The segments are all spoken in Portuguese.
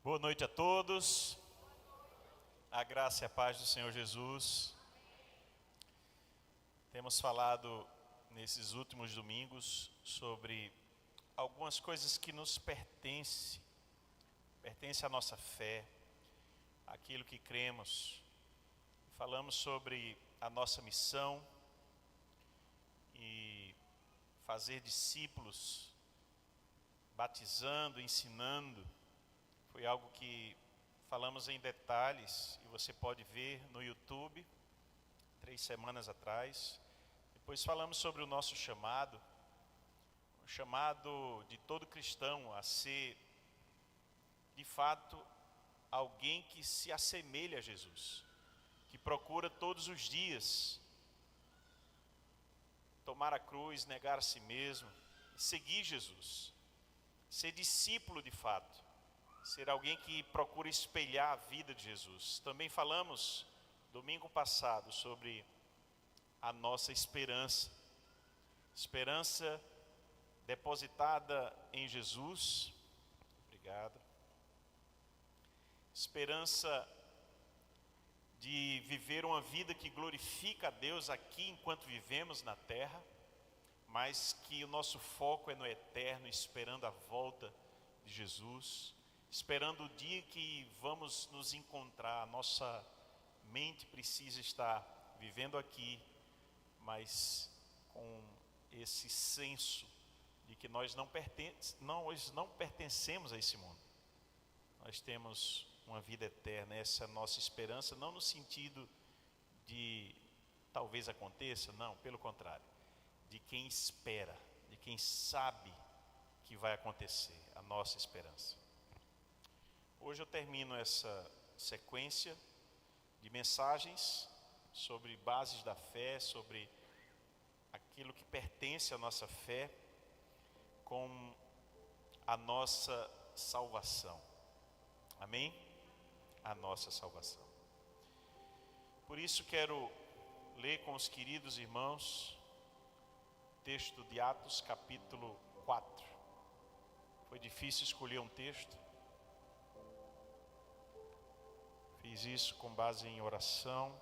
Boa noite a todos, a graça e a paz do Senhor Jesus. Temos falado nesses últimos domingos sobre algumas coisas que nos pertencem à nossa fé, aquilo que cremos. Falamos sobre a nossa missão e fazer discípulos, batizando, ensinando. Foi algo que falamos em detalhes e você pode ver no YouTube, 3 semanas atrás. Depois falamos sobre o nosso chamado, o chamado de todo cristão a ser, de fato, alguém que se assemelha a Jesus, que procura todos os dias tomar a cruz, negar a si mesmo, seguir Jesus, ser discípulo de fato. Ser alguém que procura espelhar a vida de Jesus. Também falamos, domingo passado, sobre a nossa esperança. Esperança depositada em Jesus. Obrigado. Esperança de viver uma vida que glorifica a Deus aqui enquanto vivemos na terra, mas que o nosso foco é no eterno, esperando a volta de Jesus. Esperando o dia que vamos nos encontrar. Nossa mente precisa estar vivendo aqui, mas com esse senso de que nós não pertencemos a esse mundo. Nós temos uma vida eterna, essa é a nossa esperança, não no sentido de talvez aconteça, não, pelo contrário, de quem espera, de quem sabe que vai acontecer, a nossa esperança. Hoje eu termino essa sequência de mensagens sobre bases da fé, sobre aquilo que pertence à nossa fé, com a nossa salvação. Amém? A nossa salvação. Por isso quero ler com os queridos irmãos o texto de Atos capítulo 4. Foi difícil escolher um texto. Fiz isso com base em oração,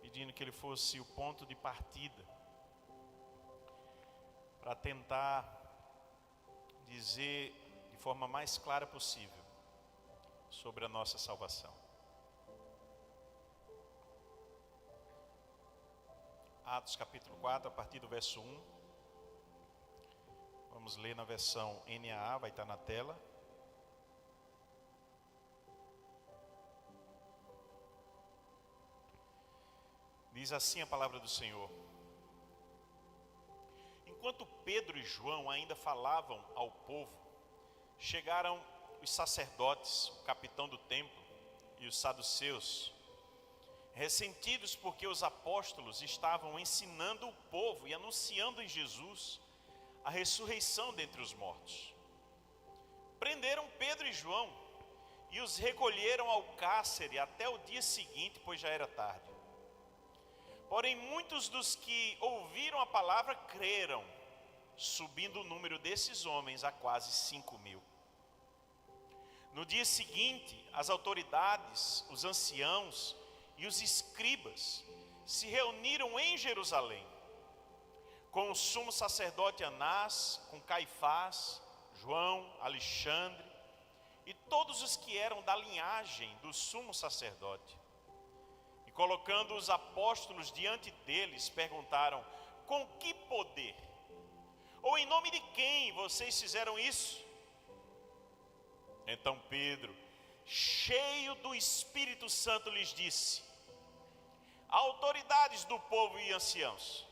pedindo que ele fosse o ponto de partida, para tentar dizer de forma mais clara possível sobre a nossa salvação. Atos capítulo 4, a partir do verso 1. Vamos ler na versão NAA, vai estar na tela. Diz assim a palavra do Senhor: Enquanto Pedro e João ainda falavam ao povo, chegaram os sacerdotes, o capitão do templo e os saduceus, ressentidos porque os apóstolos estavam ensinando o povo e anunciando em Jesus a ressurreição dentre os mortos. Prenderam Pedro e João e os recolheram ao cárcere até o dia seguinte, pois já era tarde. Porém, muitos dos que ouviram a palavra creram, subindo o número desses homens a quase 5.000. No dia seguinte, as autoridades, os anciãos e os escribas se reuniram em Jerusalém, com o sumo sacerdote Anás, com Caifás, João, Alexandre e todos os que eram da linhagem do sumo sacerdote. E colocando os apóstolos diante deles, perguntaram: com que poder? Ou em nome de quem vocês fizeram isso? Então Pedro, cheio do Espírito Santo, lhes disse: autoridades do povo e anciãos,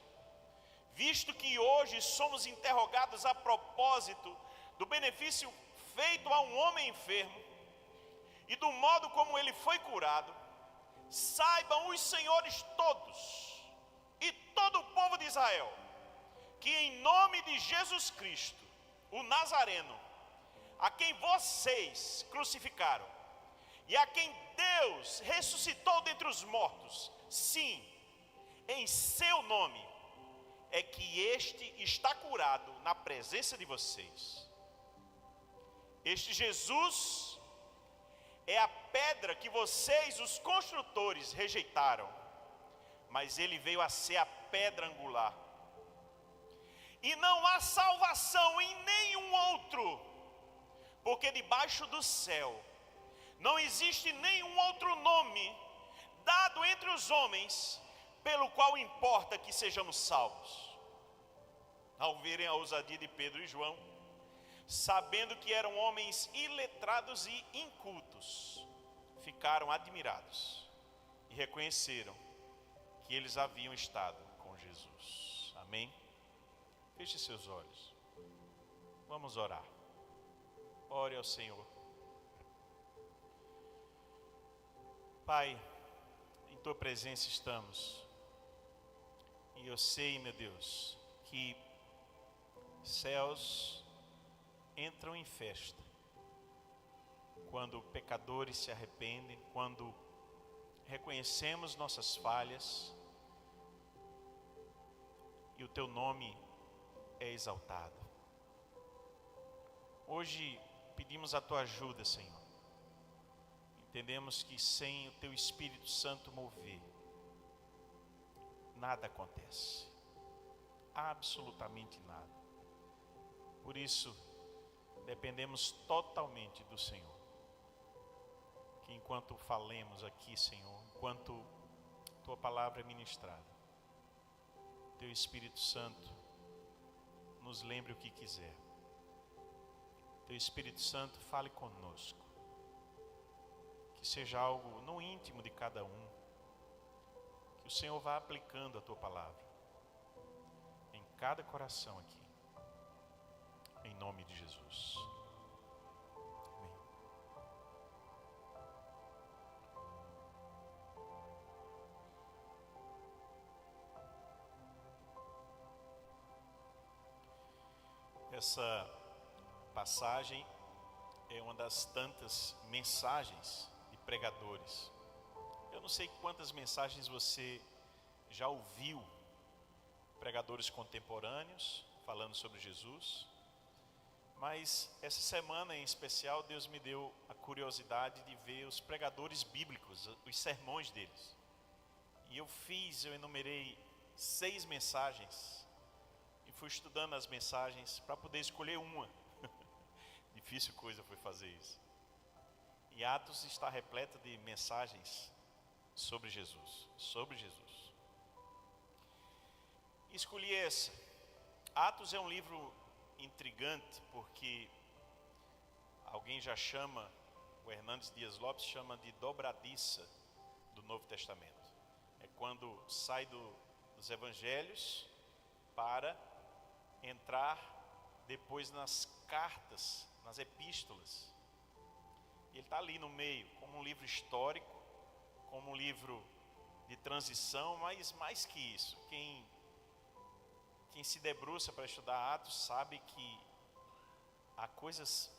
visto que hoje somos interrogados a propósito do benefício feito a um homem enfermo e do modo como ele foi curado, saibam os senhores todos e todo o povo de Israel que em nome de Jesus Cristo, o Nazareno, a quem vocês crucificaram e a quem Deus ressuscitou dentre os mortos, sim, em seu nome, é que este está curado na presença de vocês. Este Jesus é a pedra que vocês, os construtores, rejeitaram, mas ele veio a ser a pedra angular. E não há salvação em nenhum outro, porque debaixo do céu não existe nenhum outro nome dado entre os homens, pelo qual importa que sejamos salvos. Ao verem a ousadia de Pedro e João, sabendo que eram homens iletrados e incultos, ficaram admirados e reconheceram que eles haviam estado com Jesus. Amém? Feche seus olhos. Vamos orar. Ore ao Senhor. Pai, em Tua presença estamos. E eu sei, meu Deus, que céus entram em festa quando pecadores se arrependem, quando reconhecemos nossas falhas e o Teu nome é exaltado. Hoje pedimos a Tua ajuda, Senhor. Entendemos que sem o Teu Espírito Santo mover, nada acontece, absolutamente nada. Por isso, dependemos totalmente do Senhor. Que enquanto falemos aqui, Senhor, enquanto Tua palavra é ministrada, Teu Espírito Santo nos lembre o que quiser. Teu Espírito Santo fale conosco. Que seja algo no íntimo de cada um. Que o Senhor vá aplicando a Tua palavra em cada coração aqui. Em nome de Jesus. Amém. Essa passagem é uma das tantas mensagens de pregadores. Eu não sei quantas mensagens você já ouviu, pregadores contemporâneos falando sobre Jesus. Mas essa semana em especial, Deus me deu a curiosidade de ver os pregadores bíblicos, os sermões deles. E eu enumerei 6 mensagens e fui estudando as mensagens para poder escolher uma. Difícil coisa foi fazer isso. E Atos está repleta de mensagens sobre Jesus, Escolhi essa. Atos é um livro intrigante, porque alguém já chama, o Hernandes Dias Lopes chama de dobradiça do Novo Testamento. É quando sai dos evangelhos para entrar depois nas cartas, nas epístolas. E ele está ali no meio, como um livro histórico, como um livro de transição, mas mais que isso, quem se debruça para estudar Atos sabe que há coisas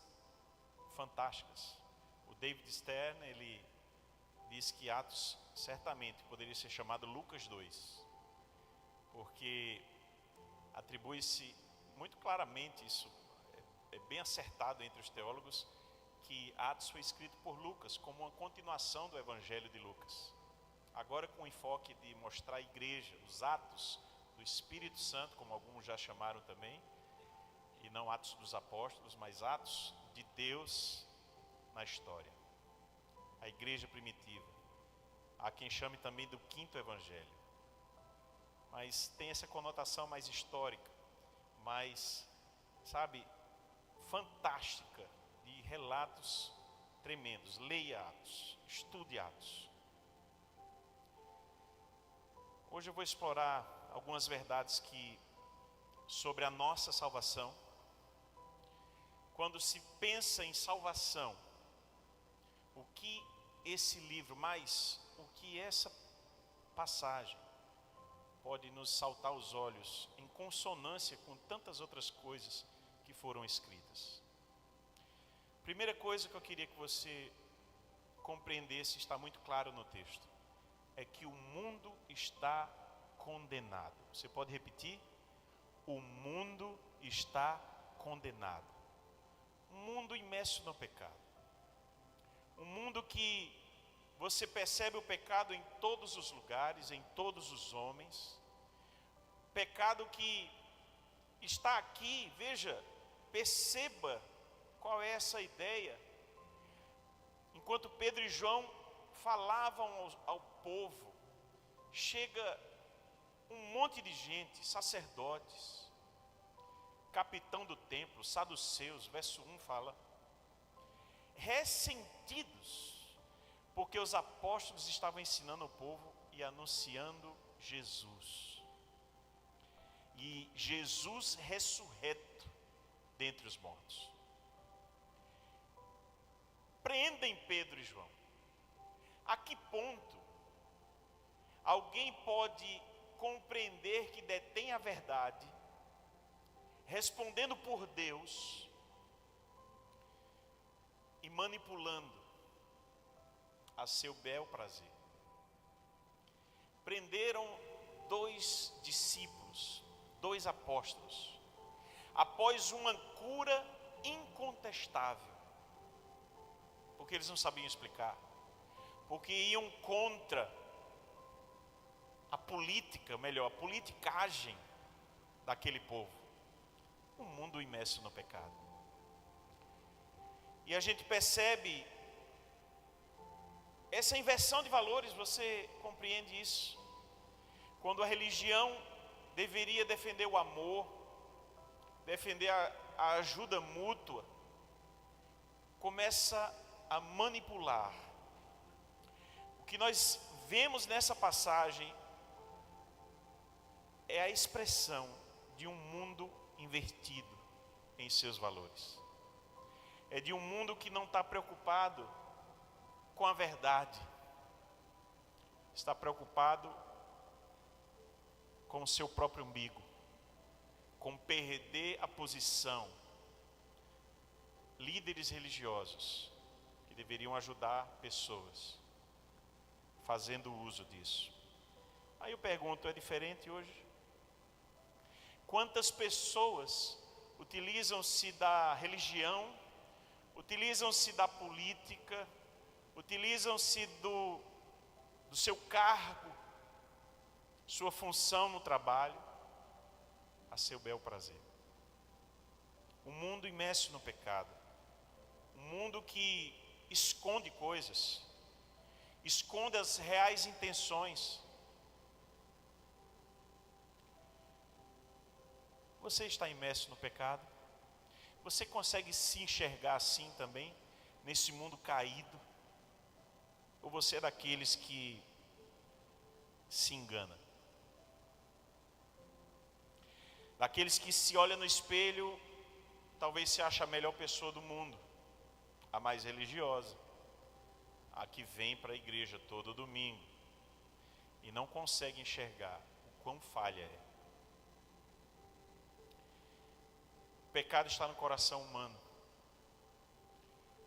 fantásticas. O David Stern, ele diz que Atos certamente poderia ser chamado Lucas 2, porque atribui-se muito claramente, isso é bem acertado entre os teólogos, que Atos foi escrito por Lucas como uma continuação do Evangelho de Lucas, agora com o enfoque de mostrar a igreja, os atos do Espírito Santo, como alguns já chamaram também, e não Atos dos Apóstolos, mas Atos de Deus na história, a igreja primitiva. Há quem chame também do quinto Evangelho, mas tem essa conotação mais histórica, mais, fantástica, de relatos tremendos. Leia Atos, estude Atos. Hoje eu vou explorar algumas verdades sobre a nossa salvação. Quando se pensa em salvação, o que esse livro, o que essa passagem pode nos saltar aos olhos em consonância com tantas outras coisas que foram escritas. Primeira coisa que eu queria que você compreendesse, está muito claro no texto, é que o mundo está condenado. Você pode repetir? O mundo está condenado. Um mundo imerso no pecado. Um mundo que você percebe o pecado em todos os lugares, em todos os homens. Pecado que está aqui, veja, perceba qual é essa ideia. Enquanto Pedro e João falavam ao povo, chega um monte de gente, sacerdotes, capitão do templo, saduceus, verso 1 fala, ressentidos, porque os apóstolos estavam ensinando o povo e anunciando Jesus. E Jesus ressurreto dentre os mortos. Prendem Pedro e João. A que ponto alguém pode compreender que detém a verdade, respondendo por Deus e manipulando a seu bel prazer? Prenderam 2 discípulos, 2 apóstolos, após uma cura incontestável, porque eles não sabiam explicar, porque iam contra a política, melhor, a politicagem daquele povo, um mundo imerso no pecado. E a gente percebe essa inversão de valores, você compreende isso? Quando a religião deveria defender o amor, defender a ajuda mútua, começa a manipular. O que nós vemos nessa passagem é a expressão de um mundo invertido em seus valores. É de um mundo que não está preocupado com a verdade, está preocupado com o seu próprio umbigo, com perder a posição. Líderes religiosos que deveriam ajudar pessoas, fazendo uso disso. Aí eu pergunto, é diferente hoje? Quantas pessoas utilizam-se da religião, utilizam-se da política, utilizam-se do seu cargo, sua função no trabalho, a seu bel prazer. Um mundo imerso no pecado, um mundo que esconde coisas, esconde as reais intenções. Você está imerso no pecado? Você consegue se enxergar assim também, nesse mundo caído? Ou você é daqueles que se engana? Daqueles que se olha no espelho, talvez se acha a melhor pessoa do mundo, a mais religiosa, a que vem para a igreja todo domingo e não consegue enxergar o quão falha é. O pecado está no coração humano.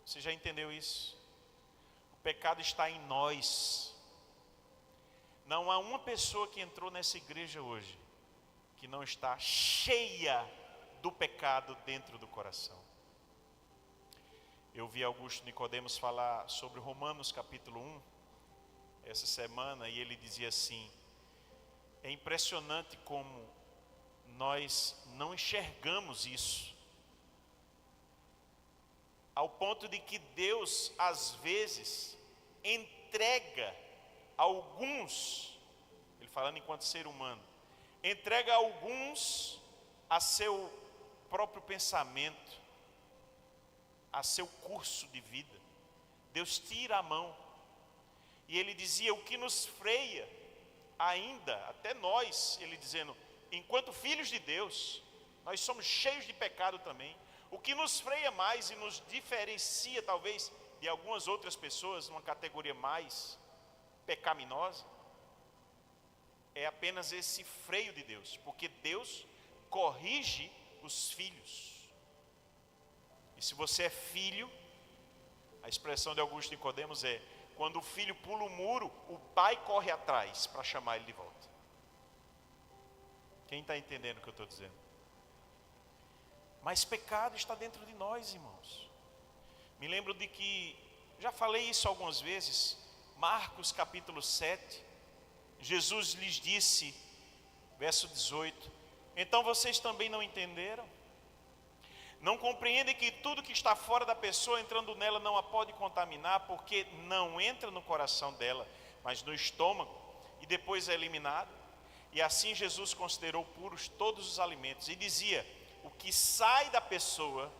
Você já entendeu isso? O pecado está em nós. Não há uma pessoa que entrou nessa igreja hoje que não está cheia do pecado dentro do coração. Eu vi Augusto Nicodemos falar sobre Romanos capítulo 1 essa semana, e ele dizia assim: é impressionante como nós não enxergamos isso, ao ponto de que Deus às vezes entrega alguns, ele falando enquanto ser humano, entrega alguns a seu próprio pensamento, a seu curso de vida. Deus tira a mão. E ele dizia, o que nos freia ainda, até nós, ele dizendo, enquanto filhos de Deus, nós somos cheios de pecado também. O que nos freia mais e nos diferencia talvez de algumas outras pessoas, numa categoria mais pecaminosa, é apenas esse freio de Deus, porque Deus corrige os filhos. E se você é filho, a expressão de Augusto Nicodemos é, quando o filho pula o muro, o pai corre atrás para chamar ele de volta. Quem está entendendo o que eu estou dizendo? Mas pecado está dentro de nós, irmãos. Me lembro de que, já falei isso algumas vezes, Marcos capítulo 7, Jesus lhes disse, verso 18, então vocês também não entenderam? Não compreendem que tudo que está fora da pessoa, entrando nela, não a pode contaminar, porque não entra no coração dela, mas no estômago, e depois é eliminado? E assim Jesus considerou puros todos os alimentos, e dizia, o que sai da pessoa,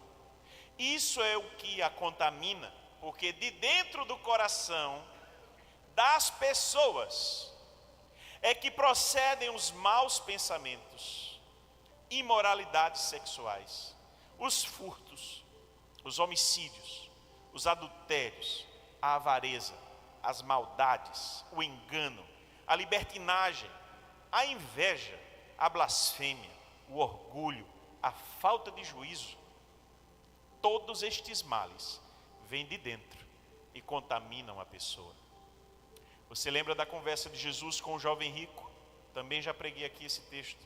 isso é o que a contamina, porque de dentro do coração das pessoas é que procedem os maus pensamentos, imoralidades sexuais, os furtos, os homicídios, os adultérios, a avareza, as maldades, o engano, a libertinagem, a inveja, a blasfêmia, o orgulho, a falta de juízo. Todos estes males vêm de dentro e contaminam a pessoa. Você lembra da conversa de Jesus com o jovem rico? Também já preguei aqui esse texto.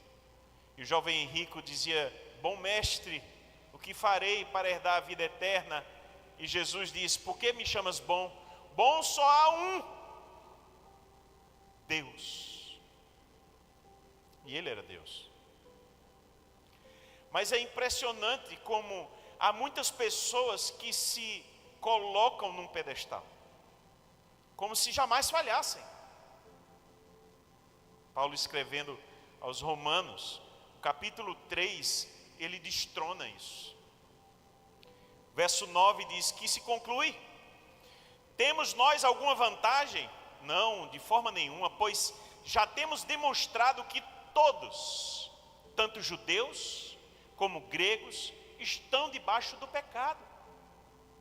E o jovem rico dizia, bom mestre, o que farei para herdar a vida eterna? E Jesus diz, por que me chamas bom? Bom só há um, Deus. E ele era Deus. Mas é impressionante como há muitas pessoas que se colocam num pedestal, como se jamais falhassem. Paulo escrevendo aos Romanos, capítulo 3, ele destrona isso. Verso 9 diz, que se conclui? Temos nós alguma vantagem? Não, de forma nenhuma, pois já temos demonstrado que todos, tanto judeus como gregos, estão debaixo do pecado.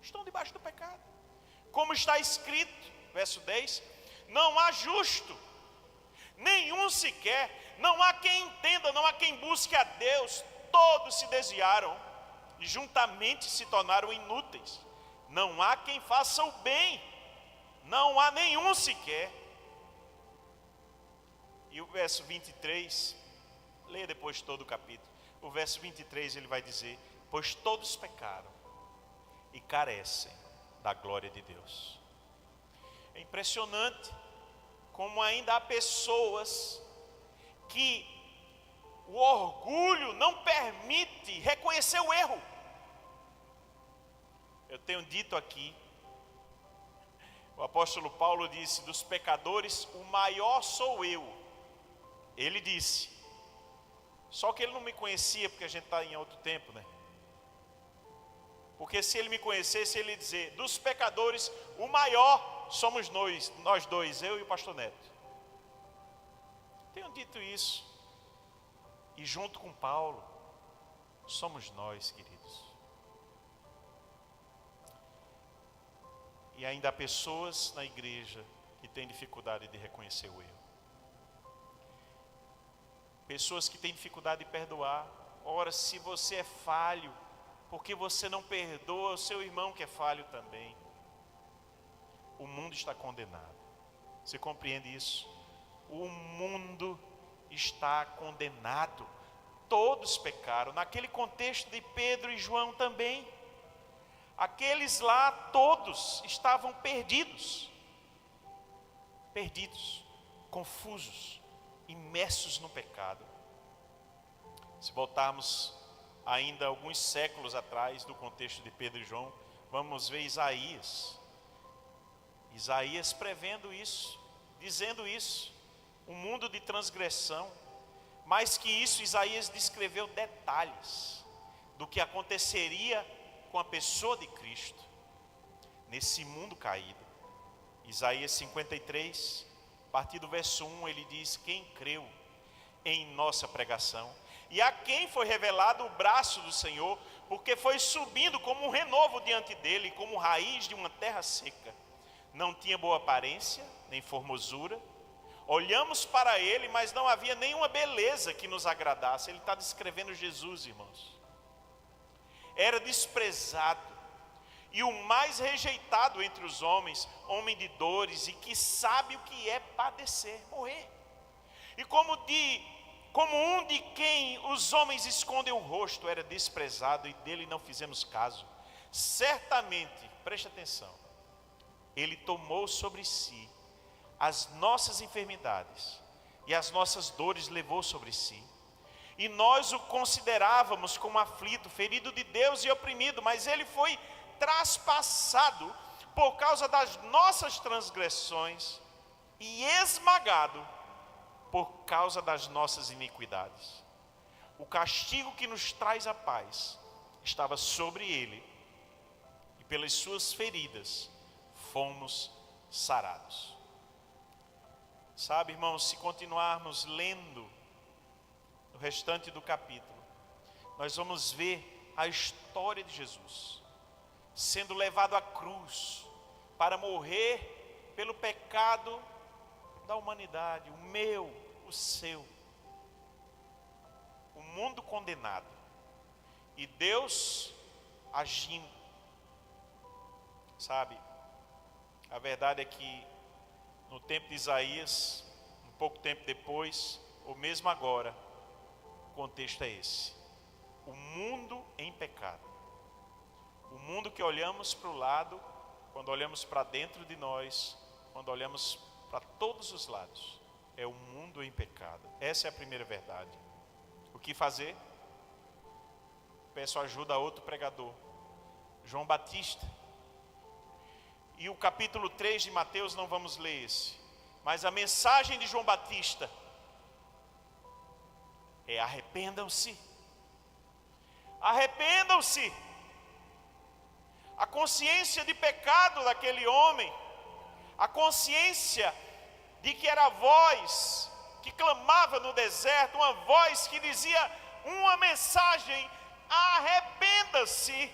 Estão debaixo do pecado. Como está escrito, verso 10, não há justo, nenhum sequer, não há quem entenda, não há quem busque a Deus, todos se desviaram e juntamente se tornaram inúteis. Não há quem faça o bem, não há nenhum sequer. E o verso 23, leia depois todo o capítulo. O verso 23 ele vai dizer, pois todos pecaram e carecem da glória de Deus. É impressionante como ainda há pessoas que o orgulho não permite reconhecer o erro. Eu tenho dito aqui, o apóstolo Paulo disse, dos pecadores, o maior sou eu. Ele disse, só que ele não me conhecia, porque a gente está em outro tempo, né? Porque se ele me conhecesse, ele ia dizer, dos pecadores, o maior somos nós dois, eu e o pastor Neto. Tenho dito isso. E junto com Paulo, somos nós, queridos. E ainda há pessoas na igreja que têm dificuldade de reconhecer o erro. Pessoas que têm dificuldade de perdoar. Ora, se você é falho, porque você não perdoa o seu irmão que é falho também, o mundo está condenado. Você compreende isso? O mundo está condenado. Todos pecaram. Naquele contexto de Pedro e João também. Aqueles lá todos estavam perdidos. Perdidos, confusos, imersos no pecado. Se voltarmos ainda alguns séculos atrás do contexto de Pedro e João, vamos ver Isaías. Isaías prevendo isso, dizendo isso, um mundo de transgressão. Mais que isso, Isaías descreveu detalhes do que aconteceria com a pessoa de Cristo nesse mundo caído. Isaías 53, a partir do verso 1, ele diz, quem creu em nossa pregação, e a quem foi revelado o braço do Senhor, porque foi subindo como um renovo diante dele, como raiz de uma terra seca. Não tinha boa aparência, nem formosura. Olhamos para ele, mas não havia nenhuma beleza que nos agradasse. Ele está descrevendo Jesus, irmãos. Era desprezado, e o mais rejeitado entre os homens, homem de dores, e que sabe o que é padecer, morrer. E como um de quem os homens escondem o rosto, era desprezado, e dele não fizemos caso. Certamente, preste atenção. Ele tomou sobre si as nossas enfermidades e as nossas dores levou sobre si. E nós o considerávamos como aflito, ferido de Deus e oprimido, mas ele foi traspassado por causa das nossas transgressões e esmagado por causa das nossas iniquidades. O castigo que nos traz a paz estava sobre ele, e pelas suas feridas fomos sarados. Sabe, irmãos, se continuarmos lendo o restante do capítulo, nós vamos ver a história de Jesus sendo levado à cruz para morrer pelo pecado da humanidade, o meu, o seu, o mundo condenado, e Deus agindo. Sabe, a verdade é que no tempo de Isaías, um pouco tempo depois, ou mesmo agora, o contexto é esse: o mundo em pecado. O mundo que olhamos para o lado, quando olhamos para dentro de nós, quando olhamos para todos os lados, é o mundo em pecado. Essa é a primeira verdade. O que fazer? Peço ajuda a outro pregador, João Batista. E o capítulo 3 de Mateus não vamos ler esse, mas a mensagem de João Batista é: arrependam-se. Arrependam-se. A consciência de pecado daquele homem, a consciência de que era a voz que clamava no deserto, uma voz que dizia uma mensagem: arrependa-se,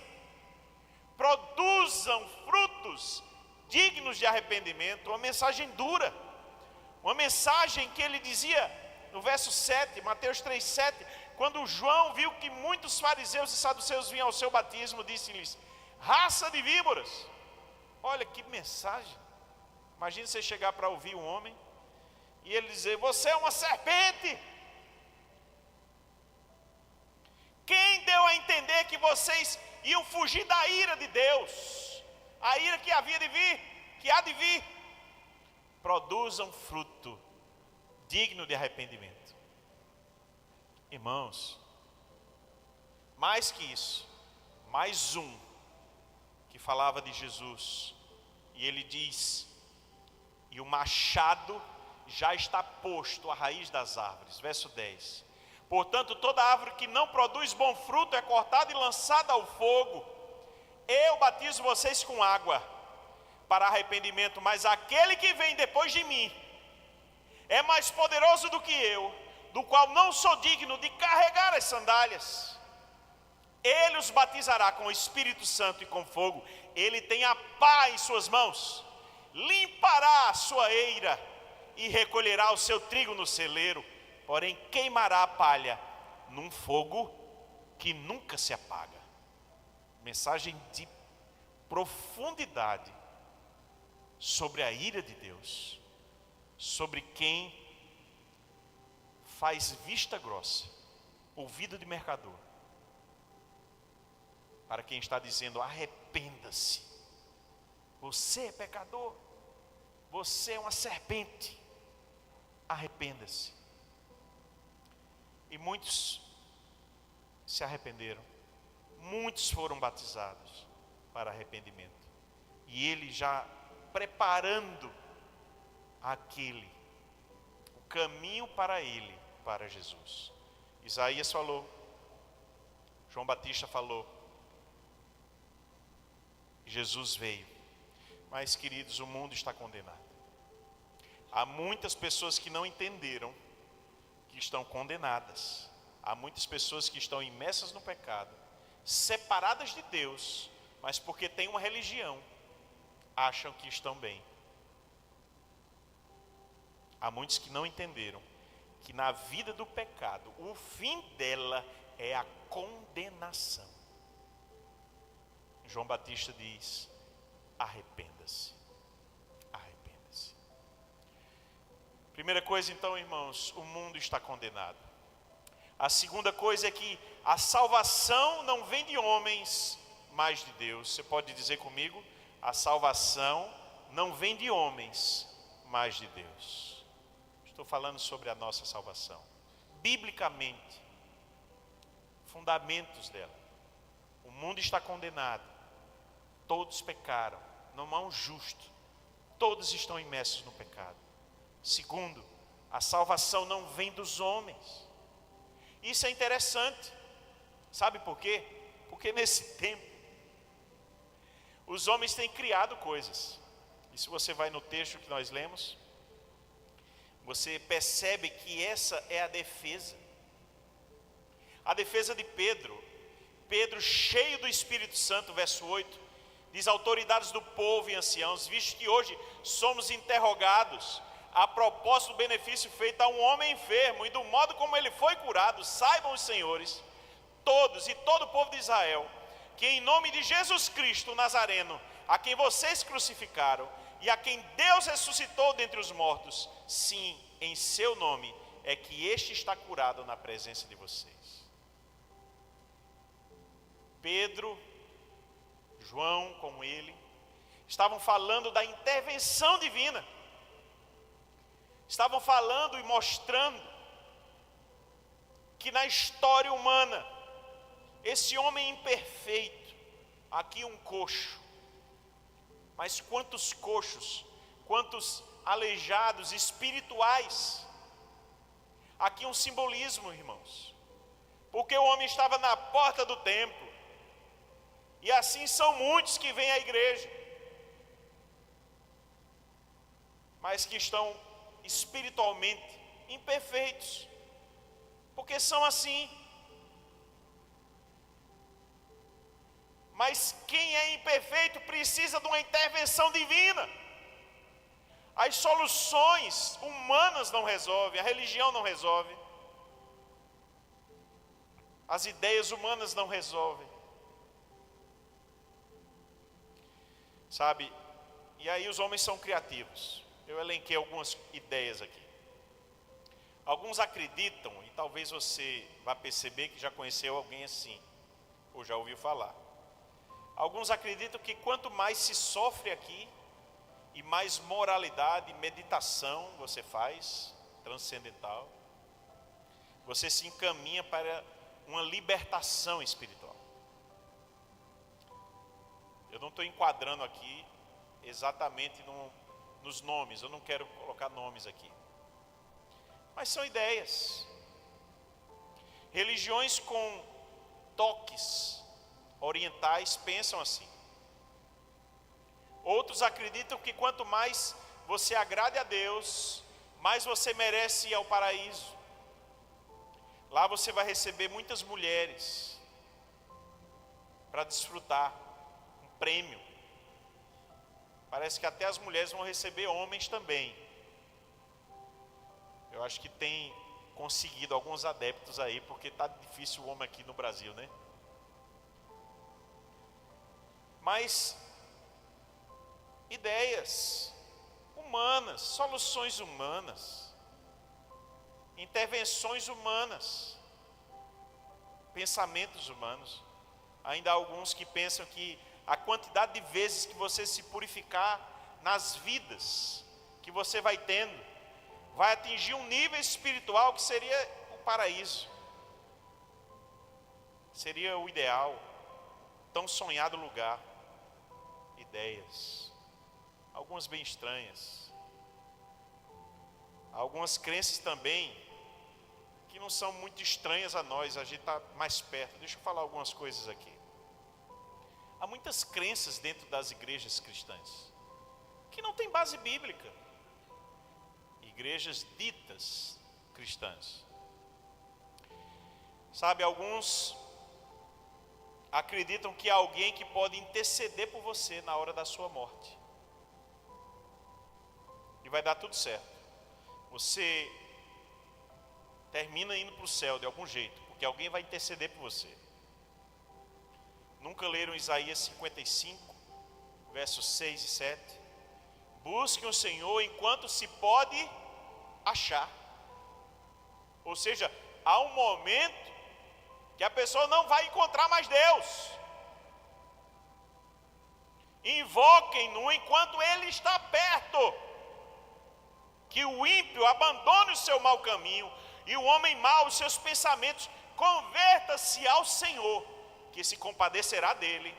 produzam frutos dignos de arrependimento. Uma mensagem dura, uma mensagem que ele dizia no verso 7, Mateus 3:7, quando João viu que muitos fariseus e saduceus vinham ao seu batismo, disse-lhes: raça de víboras. Olha que mensagem. Imagina você chegar para ouvir um homem e ele dizer: você é uma serpente. Quem deu a entender que vocês iam fugir da ira de Deus, a ira que havia de vir, que há de vir? Produzam fruto digno de arrependimento. Irmãos, mais que isso, mais um que falava de Jesus, e ele diz: e o machado já está posto à raiz das árvores. Verso 10: portanto, toda árvore que não produz bom fruto é cortada e lançada ao fogo. Eu batizo vocês com água para arrependimento, mas aquele que vem depois de mim é mais poderoso do que eu, do qual não sou digno de carregar as sandálias. Ele os batizará com o Espírito Santo e com fogo. Ele tem a pá em suas mãos, limpará a sua eira e recolherá o seu trigo no celeiro, porém queimará a palha num fogo que nunca se apaga. Mensagem de profundidade sobre a ira de Deus, sobre quem faz vista grossa, ouvido de mercador, para quem está dizendo: arrependa-se, você é pecador, você é uma serpente, arrependa-se. E muitos se arrependeram, muitos foram batizados para arrependimento, e ele já preparando o caminho para ele, para Jesus. Isaías falou, João Batista falou, Jesus veio. Mas, queridos, o mundo está condenado. Há muitas pessoas que não entenderam que estão condenadas. Há muitas pessoas que estão imersas no pecado, separadas de Deus, mas porque têm uma religião, acham que estão bem. Há muitos que não entenderam que na vida do pecado, o fim dela é a condenação. João Batista diz: arrependa-se, arrependa-se. Primeira coisa então, irmãos, o mundo está condenado. A segunda coisa é que a salvação não vem de homens, mas de Deus. Você pode dizer comigo: a salvação não vem de homens, mas de Deus. Estou falando sobre a nossa salvação. Biblicamente, fundamentos dela. O mundo está condenado. Todos pecaram. Não há um justo. Todos estão imersos no pecado. Segundo, a salvação não vem dos homens. Isso é interessante. Sabe por quê? Porque nesse tempo, os homens têm criado coisas. E se você vai no texto que nós lemos, você percebe que essa é a defesa. A defesa de Pedro. Pedro, cheio do Espírito Santo, verso 8, diz: autoridades do povo e anciãos, visto que hoje somos interrogados a propósito do benefício feito a um homem enfermo e do modo como ele foi curado, saibam os senhores, todos e todo o povo de Israel, que em nome de Jesus Cristo Nazareno, a quem vocês crucificaram e a quem Deus ressuscitou dentre os mortos, sim, em seu nome, é que este está curado na presença de vocês. Pedro, João com ele, estavam falando da intervenção divina. Estavam falando e mostrando que na história humana, esse homem imperfeito, aqui um coxo, mas quantos coxos, quantos aleijados espirituais, aqui um simbolismo, irmãos, porque o homem estava na porta do templo, e assim são muitos que vêm à igreja, mas que estão espiritualmente imperfeitos, porque são assim. Mas quem é imperfeito precisa de uma intervenção divina. As soluções humanas não resolvem, a religião não resolve, as ideias humanas não resolvem. Sabe? E aí os homens são criativos. Eu elenquei algumas ideias aqui. Alguns acreditam, e talvez você vá perceber que já conheceu alguém assim, ou já ouviu falar. Alguns acreditam que quanto mais se sofre aqui, e mais moralidade, meditação você faz, transcendental, você se encaminha para uma libertação espiritual. Eu não estou enquadrando aqui exatamente nos nomes, eu não quero colocar nomes aqui. Mas são ideias. Religiões com toques orientais pensam assim. Outros acreditam que quanto mais você agrade a Deus, mais você merece ir ao paraíso. Lá você vai receber muitas mulheres para desfrutar um prêmio. Parece que até as mulheres vão receber homens também. Eu acho que tem conseguido alguns adeptos aí, porque está difícil o homem aqui no Brasil, né? Mas ideias humanas, soluções humanas, intervenções humanas, pensamentos humanos. Ainda há alguns que pensam que a quantidade de vezes que você se purificar nas vidas que você vai tendo, vai atingir um nível espiritual que seria o paraíso. Seria o ideal, tão sonhado lugar. Ideias, algumas bem estranhas. Algumas crenças também, que não são muito estranhas a nós, a gente está mais perto. Deixa eu falar algumas coisas aqui. Há muitas crenças dentro das igrejas cristãs, que não tem base bíblica. Igrejas ditas cristãs. Sabe, alguns acreditam que há alguém que pode interceder por você na hora da sua morte. E vai dar tudo certo. Você termina indo para o céu de algum jeito, porque alguém vai interceder por você. Nunca leram Isaías 55, versos 6 e 7? Busquem o Senhor enquanto se pode achar. Ou seja, há um momento que a pessoa não vai encontrar mais Deus. Invoquem-no enquanto ele está perto. Que o ímpio abandone o seu mau caminho e o homem mau os seus pensamentos. Converta-se ao Senhor, que se compadecerá dele,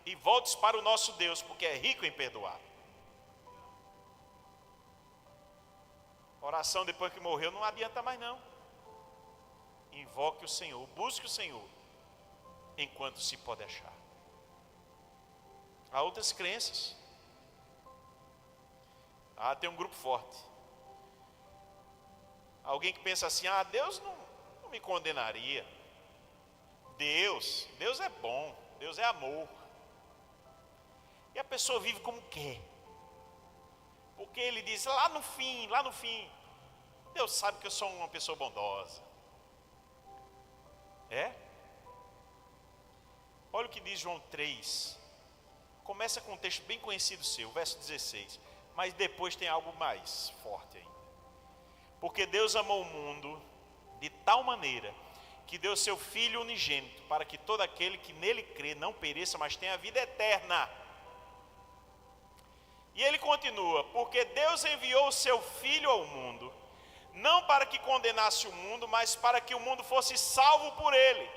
e volte para o nosso Deus, porque é rico em perdoar. Oração depois que morreu não adianta mais não. Invoque o Senhor, busque o Senhor, enquanto se pode achar. Há outras crenças. Tem um grupo forte. Alguém que pensa assim, Deus não me condenaria. Deus é bom, Deus é amor. E a pessoa vive como quer. Porque ele diz, lá no fim, Deus sabe que eu sou uma pessoa bondosa. Olha o que diz João 3. Começa com um texto bem conhecido seu, verso 16. Mas depois tem algo mais forte ainda. Porque Deus amou o mundo de tal maneira que deu seu Filho unigênito, para que todo aquele que nele crê não pereça, mas tenha vida eterna. E ele continua, porque Deus enviou o seu Filho ao mundo, não para que condenasse o mundo, mas para que o mundo fosse salvo por ele.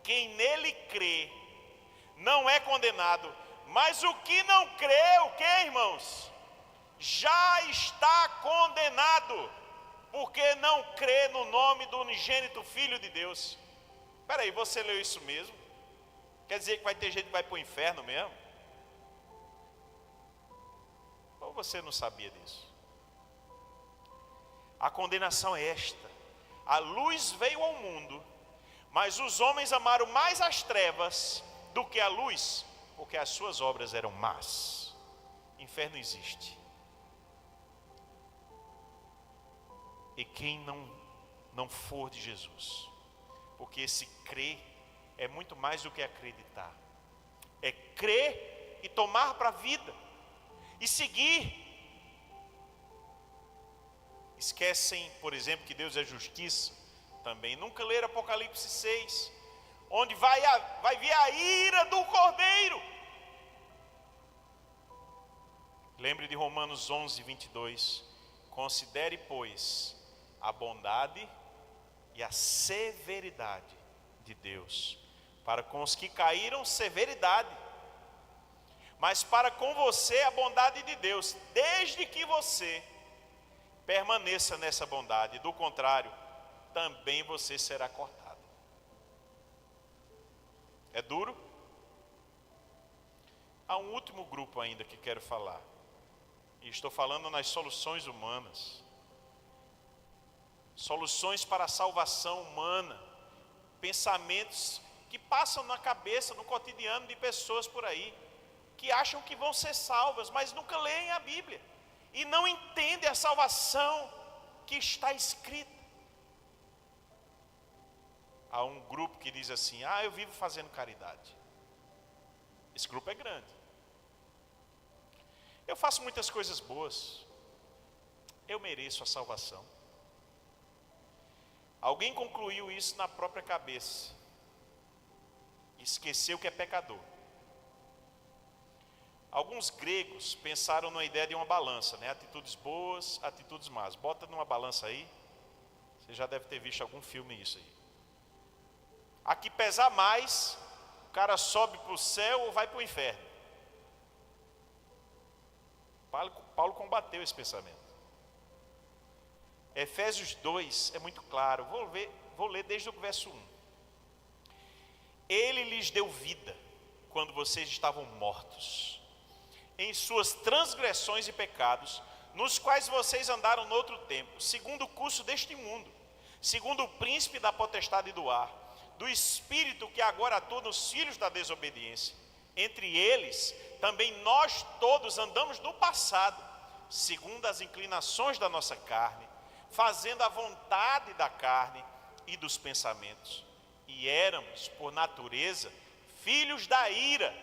Quem nele crê não é condenado, mas o que não crê, o que, irmãos? Já está condenado, porque não crê no nome do unigênito Filho de Deus. Espera aí, você leu isso mesmo? Quer dizer que vai ter gente que vai para o inferno mesmo? Ou você não sabia disso? A condenação é esta: a luz veio ao mundo, mas os homens amaram mais as trevas do que a luz, porque as suas obras eram más. Inferno existe. E quem não for de Jesus, porque esse crer é muito mais do que acreditar, é crer e tomar para a vida e seguir. Esquecem, por exemplo, que Deus é justiça. Também nunca leram Apocalipse 6, onde vai vir a ira do Cordeiro. Lembre de Romanos 11, 22. Considere, pois, a bondade e a severidade de Deus. Para com os que caíram, severidade. Mas para com você, a bondade de Deus, desde que você permaneça nessa bondade. Do contrário, também você será cortado. É duro? Há um último grupo ainda que quero falar. E estou falando nas soluções humanas. Soluções para a salvação humana. Pensamentos que passam na cabeça, no cotidiano de pessoas por aí, que acham que vão ser salvas, mas nunca leem a Bíblia. E não entendem a salvação que está escrita. Há um grupo que diz assim, eu vivo fazendo caridade. Esse grupo é grande. Eu faço muitas coisas boas. Eu mereço a salvação. Alguém concluiu isso na própria cabeça. Esqueceu que é pecador. Alguns gregos pensaram na ideia de uma balança, né? Atitudes boas, atitudes más. Bota numa balança aí. Você já deve ter visto algum filme isso aí. A que pesar mais, o cara sobe para o céu ou vai para o inferno. Paulo combateu esse pensamento. Efésios 2 é muito claro. Vou ler desde o verso 1. Ele lhes deu vida quando vocês estavam mortos em suas transgressões e pecados, nos quais vocês andaram no outro tempo, segundo o curso deste mundo, segundo o príncipe da potestade do ar, do espírito que agora atua nos filhos da desobediência. Entre eles, também nós todos andamos no passado, segundo as inclinações da nossa carne, fazendo a vontade da carne e dos pensamentos. E éramos, por natureza, filhos da ira,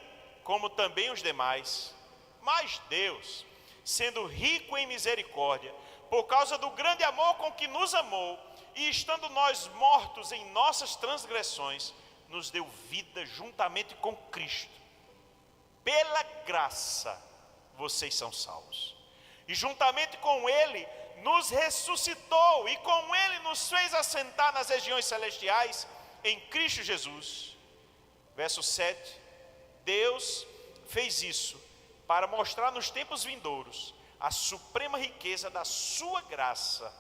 como também os demais. Mas Deus, sendo rico em misericórdia, por causa do grande amor com que nos amou, e estando nós mortos em nossas transgressões, nos deu vida juntamente com Cristo. pela graça vocês são salvos. E juntamente com ele nos ressuscitou e com ele nos fez assentar nas regiões celestiais em Cristo Jesus. Verso 7. Deus fez isso para mostrar nos tempos vindouros a suprema riqueza da sua graça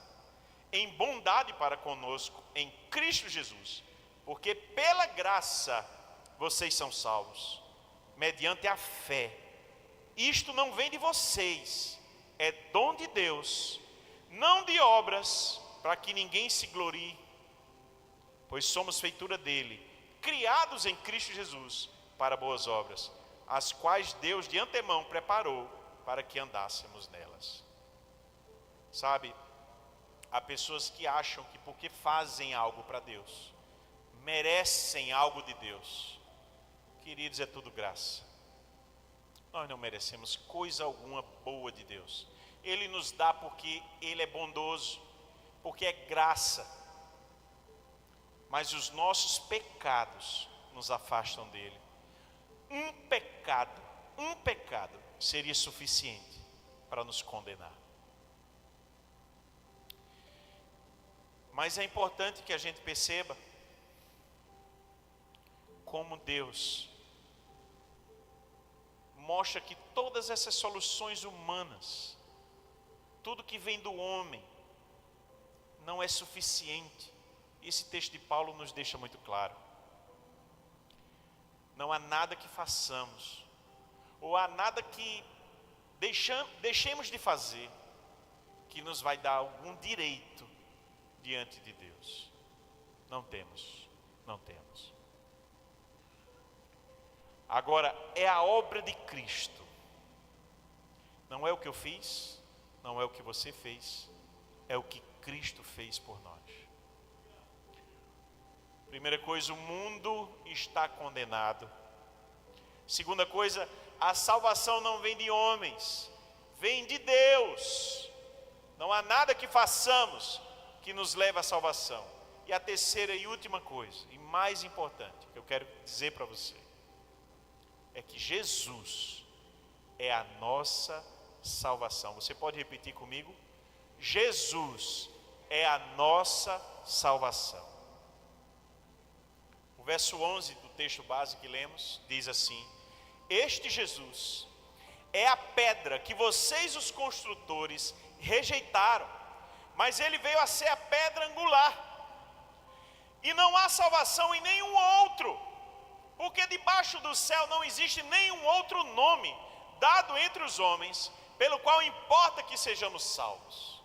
em bondade para conosco em Cristo Jesus. Porque pela graça vocês são salvos, mediante a fé. Isto não vem de vocês, é dom de Deus, não de obras, para que ninguém se glorie. Pois somos feitura dele, criados em Cristo Jesus para boas obras, as quais Deus de antemão preparou para que andássemos nelas. Sabe, há pessoas que acham que porque fazem algo para Deus, merecem algo de Deus. Queridos, é tudo graça. Nós não merecemos coisa alguma boa de Deus. Ele nos dá porque Ele é bondoso, porque é graça. Mas os nossos pecados nos afastam dele. Um pecado seria suficiente para nos condenar. Mas é importante que a gente perceba como Deus mostra que todas essas soluções humanas, tudo que vem do homem, não é suficiente. Esse texto de Paulo nos deixa muito claro. Não há nada que façamos, ou há nada que deixemos de fazer, que nos vai dar algum direito diante de Deus. Não temos. Agora, é a obra de Cristo. Não é o que eu fiz, não é o que você fez, é o que Cristo fez por nós. Primeira coisa, o mundo está condenado. Segunda coisa, a salvação não vem de homens, vem de Deus. Não há nada que façamos que nos leve à salvação. E a terceira e última coisa, e mais importante, que eu quero dizer para você, é que Jesus é a nossa salvação. Você pode repetir comigo? Jesus é a nossa salvação. O verso 11 do texto base que lemos diz assim: este Jesus é a pedra que vocês, os construtores, rejeitaram, mas ele veio a ser a pedra angular. E não há salvação em nenhum outro, porque debaixo do céu não existe nenhum outro nome dado entre os homens, pelo qual importa que sejamos salvos.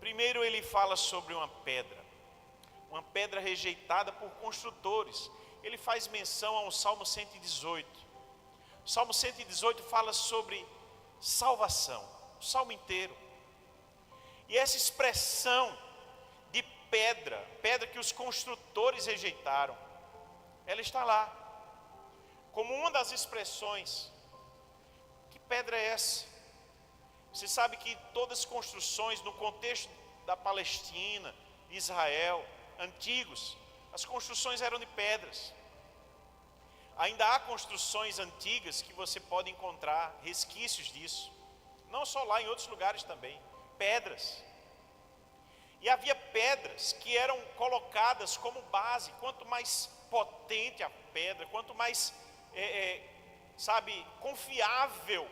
Primeiro ele fala sobre uma pedra rejeitada por construtores. Ele faz menção ao Salmo 118. O Salmo 118 fala sobre salvação, o Salmo inteiro. E essa expressão de pedra que os construtores rejeitaram, ela está lá, como uma das expressões. Que pedra é essa? Você sabe que todas as construções no contexto da Palestina, Israel, antigos, as construções eram de pedras. Ainda há construções antigas que você pode encontrar resquícios disso, não só lá, em outros lugares também, pedras. E havia pedras que eram colocadas como base. Quanto mais potente a pedra, quanto mais confiável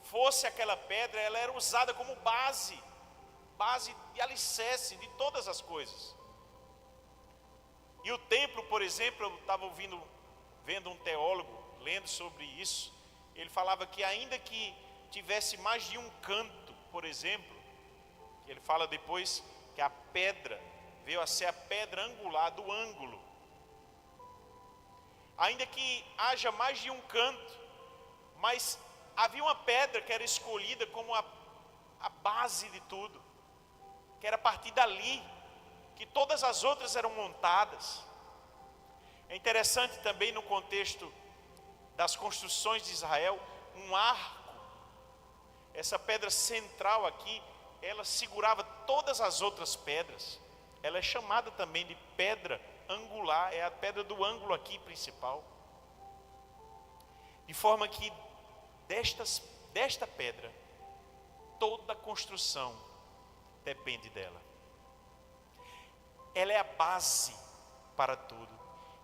fosse aquela pedra, ela era usada como base de alicerce de todas as coisas. E o templo, por exemplo, eu estava vendo um teólogo lendo sobre isso. Ele falava que ainda que tivesse mais de um canto, por exemplo, ele fala depois que a pedra veio a ser a pedra angular do ângulo. Ainda que haja mais de um canto, mas havia uma pedra que era escolhida como a base de tudo, que era a partir dali que todas as outras eram montadas. É interessante também no contexto das construções de Israel, um arco, essa pedra central aqui, ela segurava todas as outras pedras. Ela é chamada também de pedra angular, é a pedra do ângulo aqui principal. De forma que desta pedra, toda a construção depende dela. Ela é a base para tudo.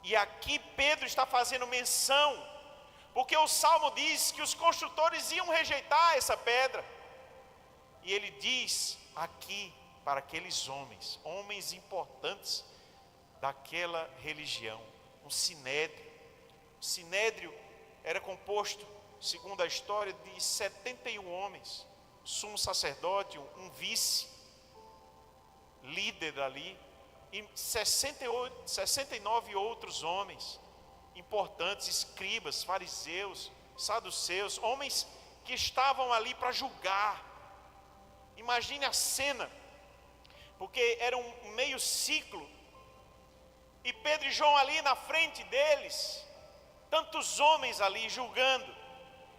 E aqui Pedro está fazendo menção, porque o Salmo diz que os construtores iam rejeitar essa pedra. E ele diz aqui para aqueles homens importantes daquela religião, um sinédrio. O sinédrio era composto, segundo a história, de 71 homens, sumo sacerdote, um vice, líder ali, e 69 outros homens importantes, escribas, fariseus, saduceus, homens que estavam ali para julgar. Imagine a cena, porque era um meio ciclo, e Pedro e João ali na frente deles, tantos homens ali julgando,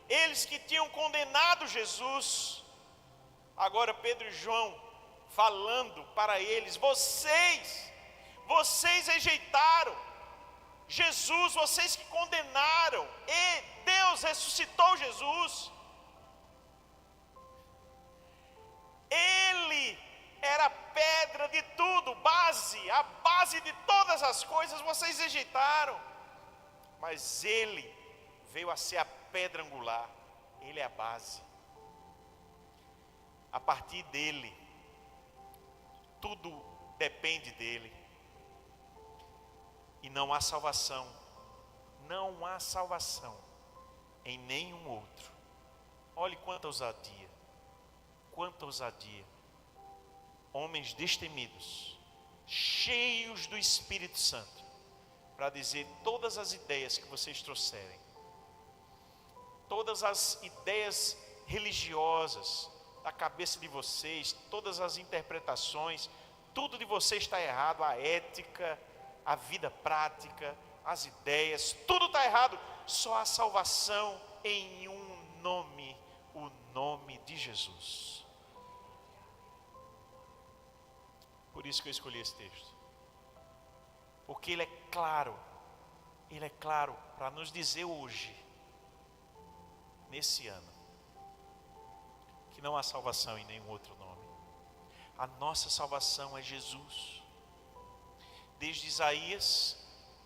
eles que tinham condenado Jesus. Agora Pedro e João falando para eles: vocês rejeitaram Jesus, vocês que condenaram, e Deus ressuscitou Jesus. Ele era a pedra de tudo, a base de todas as coisas, vocês rejeitaram. Mas Ele veio a ser a pedra angular, Ele é a base. A partir dEle, tudo depende dEle. E não há salvação em nenhum outro. Olhe quanta ousadia. Homens destemidos, cheios do Espírito Santo, para dizer todas as ideias que vocês trouxerem, todas as ideias religiosas da cabeça de vocês, todas as interpretações, tudo de vocês está errado, a ética, a vida prática, as ideias, tudo está errado. Só há salvação em um nome, o nome de Jesus. Por isso que eu escolhi esse texto, porque ele é claro para nos dizer hoje, nesse ano, que não há salvação em nenhum outro nome. A nossa salvação é Jesus. Desde Isaías,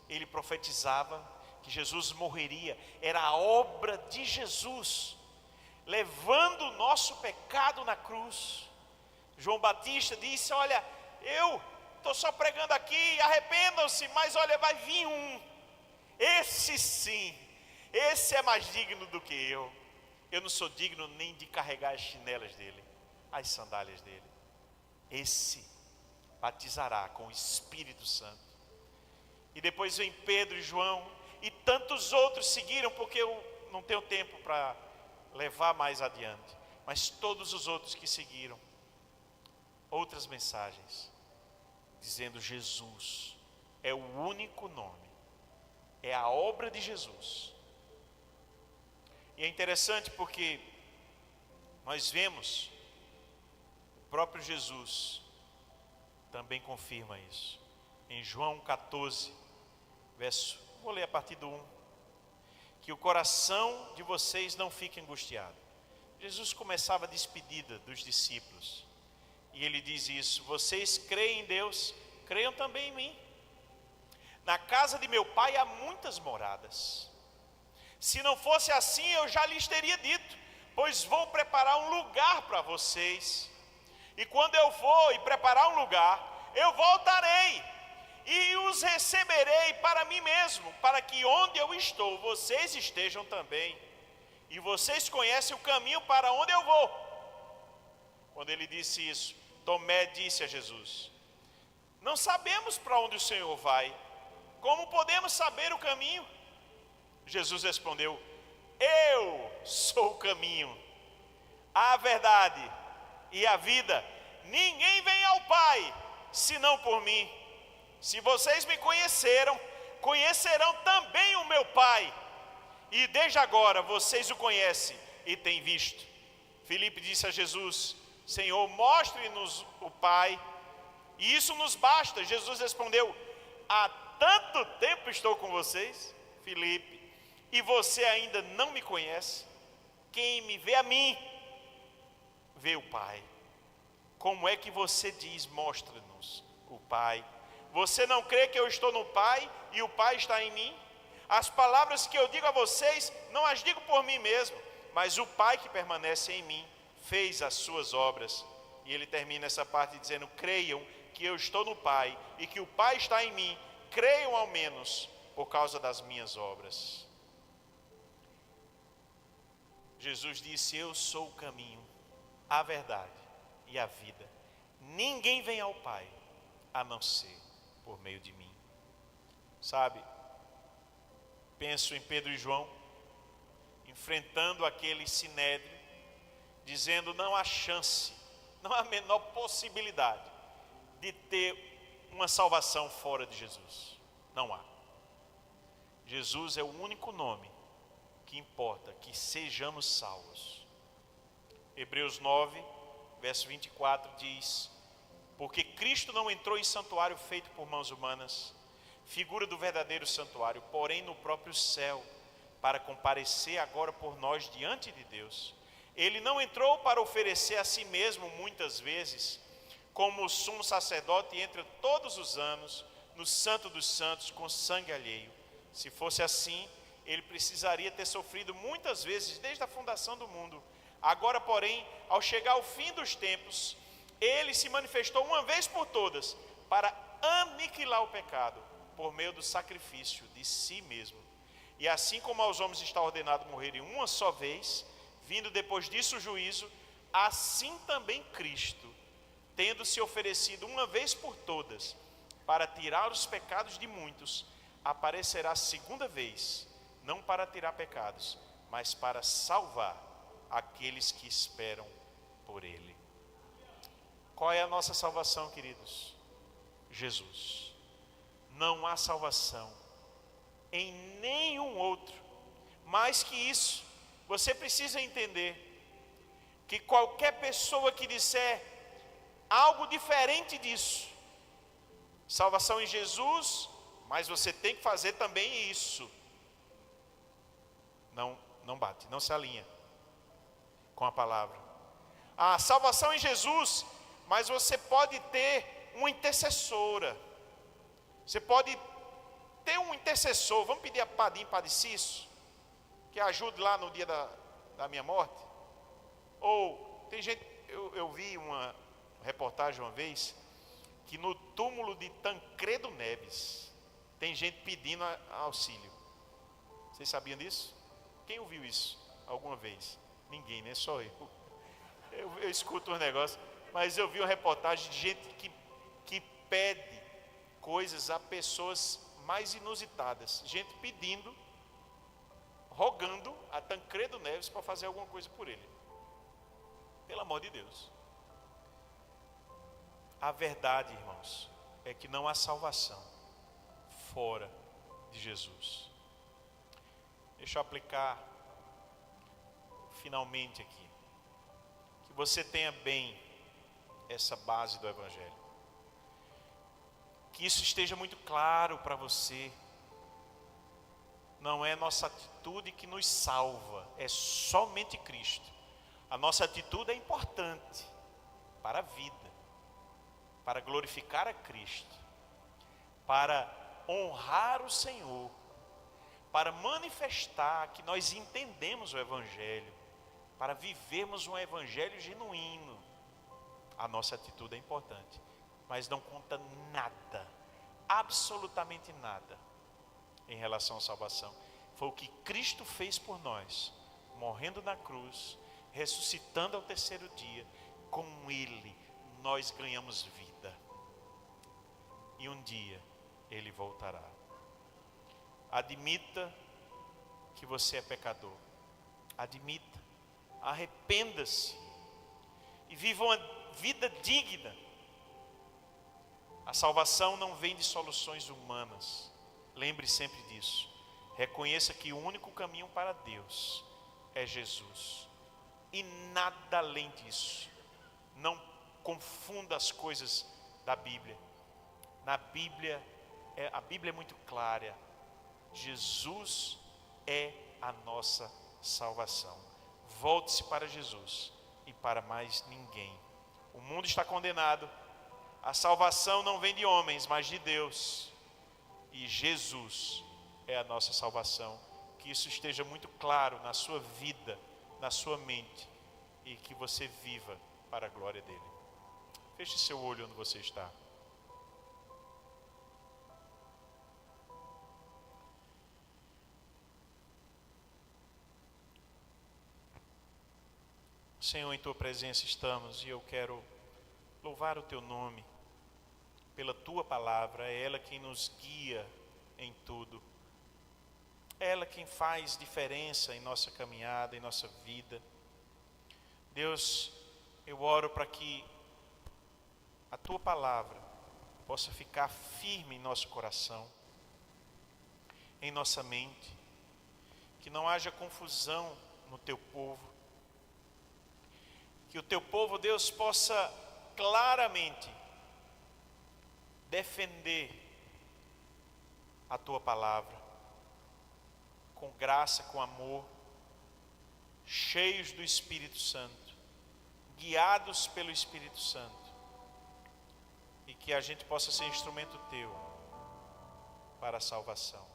ele profetizava que Jesus morreria, era a obra de Jesus, levando o nosso pecado na cruz. João Batista disse: olha, eu estou só pregando aqui, arrependam-se, mas olha, vai vir um, esse sim, esse é mais digno do que eu não sou digno nem de carregar as chinelas dele, as sandálias dele. Esse batizará com o Espírito Santo. E depois vem Pedro e João, e tantos outros seguiram, porque eu não tenho tempo para levar mais adiante, mas todos os outros que seguiram, outras mensagens, dizendo: Jesus é o único nome, é a obra de Jesus. E é interessante porque nós vemos, o próprio Jesus também confirma isso. Em João 14, vou ler a partir do 1. Que o coração de vocês não fique angustiado. Jesus começava a despedida dos discípulos. E ele diz isso: vocês creem em Deus, creiam também em mim. Na casa de meu pai há muitas moradas. Se não fosse assim, eu já lhes teria dito, pois vou preparar um lugar para vocês. E quando eu for e preparar um lugar, eu voltarei e os receberei para mim mesmo, para que onde eu estou, vocês estejam também. E vocês conhecem o caminho para onde eu vou. Quando ele disse isso, Tomé disse a Jesus: não sabemos para onde o Senhor vai, como podemos saber o caminho? Jesus respondeu: eu sou o caminho, a verdade e a vida. Ninguém vem ao Pai senão por mim. Se vocês me conheceram, conhecerão também o meu Pai. E desde agora vocês o conhecem e têm visto. Filipe disse a Jesus: Senhor, mostre-nos o Pai, e isso nos basta. Jesus respondeu: há tanto tempo estou com vocês, Filipe, e você ainda não me conhece? Quem me vê a mim, vê o Pai. Como é que você diz, mostra-nos o Pai? Você não crê que eu estou no Pai e o Pai está em mim? As palavras que eu digo a vocês, não as digo por mim mesmo, mas o Pai que permanece em mim fez as suas obras. E ele termina essa parte dizendo: creiam que eu estou no Pai e que o Pai está em mim, creiam ao menos por causa das minhas obras. Jesus disse: eu sou o caminho, a verdade e a vida. Ninguém vem ao Pai a não ser por meio de mim. Sabe, penso em Pedro e João enfrentando aquele sinédrio, dizendo: não há chance, não há a menor possibilidade de ter uma salvação fora de Jesus. Não há. Jesus é o único nome que importa que sejamos salvos. Hebreus 9, verso 24 diz: porque Cristo não entrou em santuário feito por mãos humanas, figura do verdadeiro santuário, porém no próprio céu, para comparecer agora por nós diante de Deus. Ele não entrou para oferecer a si mesmo muitas vezes, como o sumo sacerdote entra todos os anos no Santo dos Santos com sangue alheio. Se fosse assim, ele precisaria ter sofrido muitas vezes desde a fundação do mundo. Agora, porém, ao chegar ao fim dos tempos, ele se manifestou uma vez por todas para aniquilar o pecado por meio do sacrifício de si mesmo. E assim como aos homens está ordenado morrerem uma só vez, vindo depois disso o juízo, assim também Cristo, tendo se oferecido uma vez por todas para tirar os pecados de muitos, aparecerá segunda vez, não para tirar pecados, mas para salvar aqueles que esperam por Ele. Qual é a nossa salvação, queridos? Jesus. Não há salvação em nenhum outro. Mais que isso, você precisa entender que qualquer pessoa que disser algo diferente disso, salvação em Jesus, mas você tem que fazer também isso, não bate, não se alinha com a palavra. A salvação em Jesus, mas você pode ter uma intercessora. Você pode ter um intercessor. Vamos pedir a Padim Padeciço que ajude lá no dia da minha morte. Ou tem gente, eu vi uma reportagem uma vez que no túmulo de Tancredo Neves tem gente pedindo auxílio. Vocês sabiam disso? Quem ouviu isso alguma vez? Ninguém, né? Só eu. Eu escuto uns negócios, mas eu vi uma reportagem de gente que pede coisas a pessoas mais inusitadas. Gente pedindo, rogando a Tancredo Neves para fazer alguma coisa por ele. Pelo amor de Deus. A verdade, irmãos, é que não há salvação fora de Jesus. Deixa eu aplicar finalmente aqui. Que você tenha bem essa base do Evangelho. Que isso esteja muito claro para você. Não é nossa atitude que nos salva, é somente Cristo. A nossa atitude é importante para a vida, para glorificar a Cristo, para honrar o Senhor, para manifestar que nós entendemos o Evangelho, para vivermos um Evangelho genuíno. A nossa atitude é importante, mas não conta nada, absolutamente nada, em relação à salvação. Foi o que Cristo fez por nós, morrendo na cruz, ressuscitando ao terceiro dia. Com Ele nós ganhamos vida, e um dia Ele voltará. Admita que você é pecador, admita, arrependa-se e viva uma vida digna. A salvação não vem de soluções humanas, lembre sempre disso. Reconheça que o único caminho para Deus é Jesus, e nada além disso. Não confunda as coisas da Bíblia. Na Bíblia, a Bíblia é muito clara. Jesus é a nossa salvação. Volte-se para Jesus e para mais ninguém. O mundo está condenado. A salvação não vem de homens, mas de Deus. E Jesus é a nossa salvação. Que isso esteja muito claro na sua vida, na sua mente, e que você viva para a glória dele. Feche seu olho onde você está. Senhor, em tua presença estamos e eu quero louvar o teu nome pela tua palavra. É ela quem nos guia em tudo. É ela quem faz diferença em nossa caminhada, em nossa vida. Deus, eu oro para que a tua palavra possa ficar firme em nosso coração, em nossa mente, que não haja confusão no teu povo, que o teu povo, Deus, possa claramente defender a tua palavra, com graça, com amor, cheios do Espírito Santo, guiados pelo Espírito Santo, e que a gente possa ser instrumento teu para a salvação.